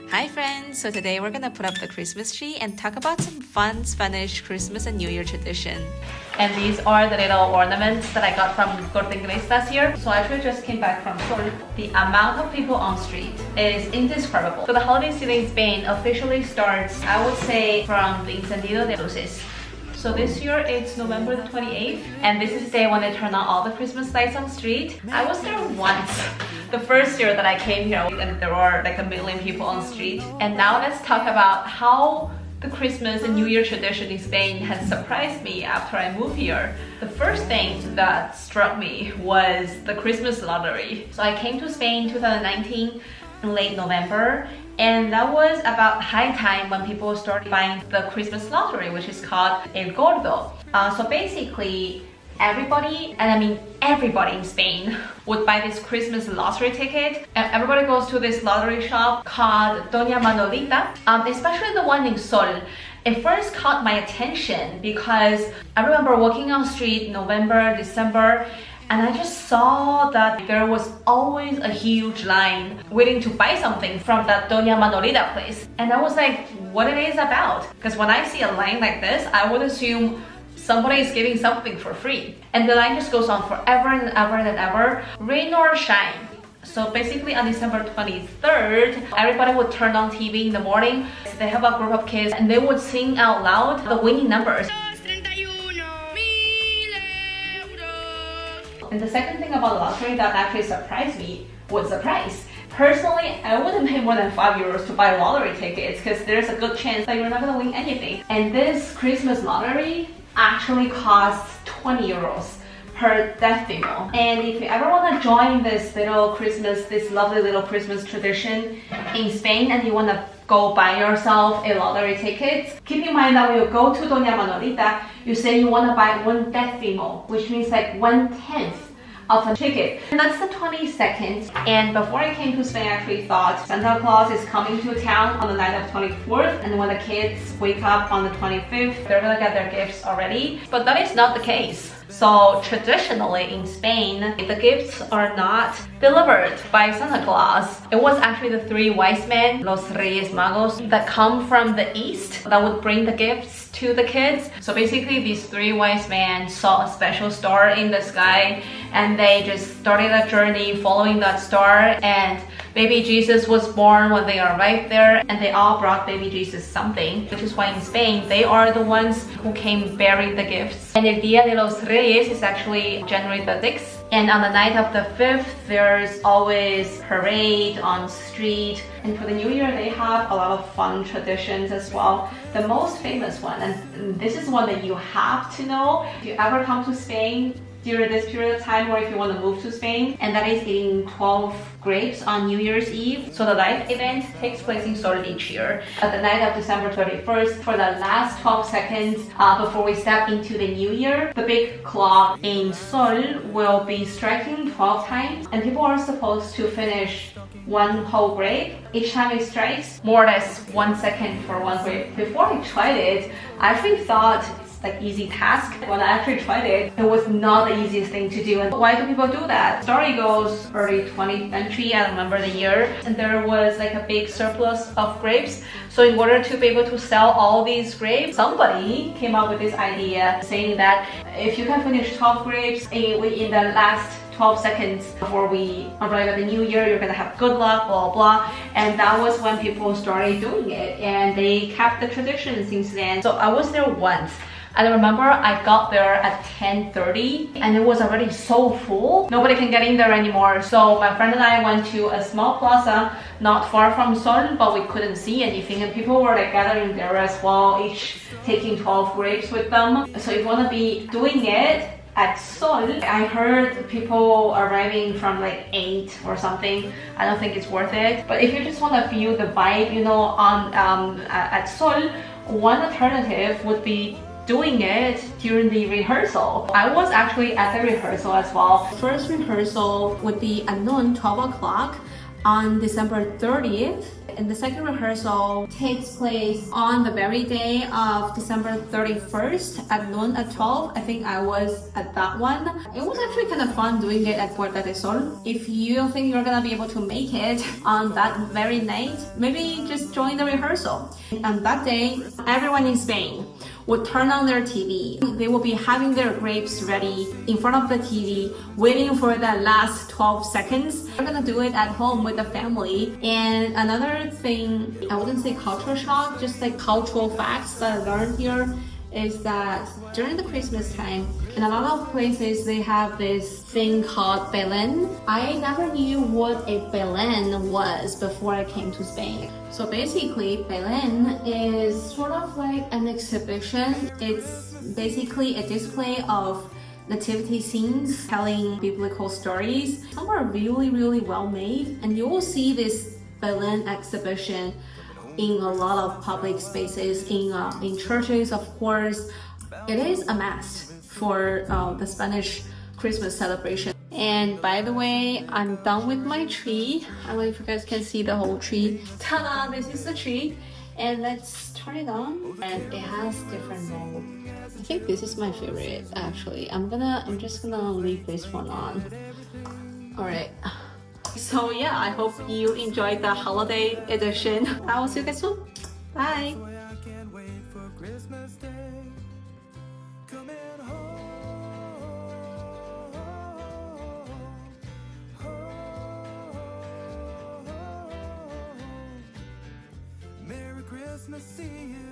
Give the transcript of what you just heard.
Hi friends! So today we're gonna put up the Christmas tree and talk about some fun Spanish Christmas and New Year tradition. And these are the little ornaments that I got from Gordo last year. So I actually just came back from Sol. The amount of people on street is indescribable. So the holiday season in Spain officially starts, I would say, from the Encendido de Luces. So this year it's November the 28th, and this is the day when they turn on all the Christmas lights on the street. I was there once, the first year that I came here, and there were like 1 million people on the street. And now let's talk about how the Christmas and New Year tradition in Spain has surprised me after I moved here. The first thing that struck me was the Christmas lottery. So I came to Spain in 2019 in late November, and that was about high time when people started buying the Christmas lottery, which is called El Gordo. So basically, everybody, and I mean everybody in Spain, would buy this Christmas lottery ticket. And everybody goes to this lottery shop called Doña Manolita, especially the one in Sol. It first caught my attention because I remember walking on the street November, December, and I just saw that there was always a huge line waiting to buy something from that Doña Manolita place. And I was like, what it is about? Because when I see a line like this, I would assume somebody is giving something for free. And the line just goes on forever and ever and ever, rain or shine. So basically on December 23rd, everybody would turn on TV in the morning. They have a group of kids and they would sing out loud the winning numbers. And the second thing about the lottery that actually surprised me was the price. Personally, I wouldn't pay more than €5 to buy lottery tickets because there's a good chance that you're not gonna win anything. And this Christmas lottery actually costs €20 per decimo. And if you ever want to join this lovely little Christmas tradition in Spain, and you want to go buy yourself a lottery ticket, keep in mind that when you go to Doña Manolita, you say you want to buy 1 decimo, which means like 1/10 of a ticket. And that's the 22nd. And before I came to Spain, I actually thought Santa Claus is coming to town on the night of 24th, and when the kids wake up on the 25th, they're gonna get their gifts already. But that is not the case. So traditionally in Spain, the gifts are not delivered by Santa Claus. It was actually the 3 wise men, los Reyes Magos, that come from the east that would bring the gifts to the kids. So basically these 3 wise men saw a special star in the sky, and they just started a journey following that star, and baby Jesus was born when they arrived there, and they all brought baby Jesus something, which is why in Spain they are the ones who came bearing the gifts. And El Día de los Reyes is actually January the 6th, and on the night of the 5th there's always parade on street. And for the New Year they have a lot of fun traditions as well. The most famous one, and this is one that you have to know if you ever come to Spain during this period of time, or if you want to move to Spain, and that is eating 12 grapes on New Year's Eve. So the live event takes place in Sol each year at the night of December 31st. For the last 12 seconds before we step into the new year, the big clock in Sol will be striking 12 times, and people are supposed to finish 1 whole grape. Each time it strikes, more or less 1 second for 1 grape. Before I tried it, I actually thought like easy task. When I actually tried it, it was not the easiest thing to do. And why do people do that? Story goes early 20th century, I don't remember the year, and there was like a big surplus of grapes. So in order to be able to sell all these grapes, somebody came up with this idea saying that if you can finish 12 grapes in the last 12 seconds before we arrive at the new year, you're gonna have good luck, blah blah. And that was when people started doing it, and they kept the tradition since then. So I was there once. I remember I got there at 10:30 and it was already so full. Nobody can get in there anymore. So my friend and I went to a small plaza not far from Sol, but we couldn't see anything, and people were like gathering there as well, each taking 12 grapes with them. So if you want to be doing it at Sol, I heard people arriving from like 8 or something. I don't think it's worth it. But if you just want to feel the vibe, you know, at Sol, one alternative would be doing it during the rehearsal. I was actually at the rehearsal as well. First rehearsal would be at noon, 12 o'clock. on December 30th. And the second rehearsal takes place on the very day of December 31st at noon at 12. I think I was at that one. It was actually kind of fun doing it at Puerta del Sol. If you don't think you're gonna be able to make it on that very night, maybe just join the rehearsal. On that day, everyone in Spain would turn on their TV. They will be having their grapes ready in front of the TV, waiting for that last 12 seconds. We're gonna do it at home with the family. And another thing, I wouldn't say cultural shock, just like cultural facts that I learned here is that during the Christmas time, in a lot of places they have this thing called Belén. I never knew what a Belén was before I came to Spain. So basically, Belén is sort of like an exhibition. It's basically a display of nativity scenes telling biblical stories. Some are really, really well made, and you will see this Belén exhibition in a lot of public spaces, in churches, of course. It is a must for the Spanish Christmas celebration. And by the way, I'm done with my tree. I don't know if you guys can see the whole tree. Ta-da! This is the tree. And let's turn it on. And it has different mode. I think this is my favorite, actually. I'm just gonna leave this one on. Alright. So yeah, I hope you enjoyed the holiday edition. I will see you guys soon. Bye! Merry Christmas, see you.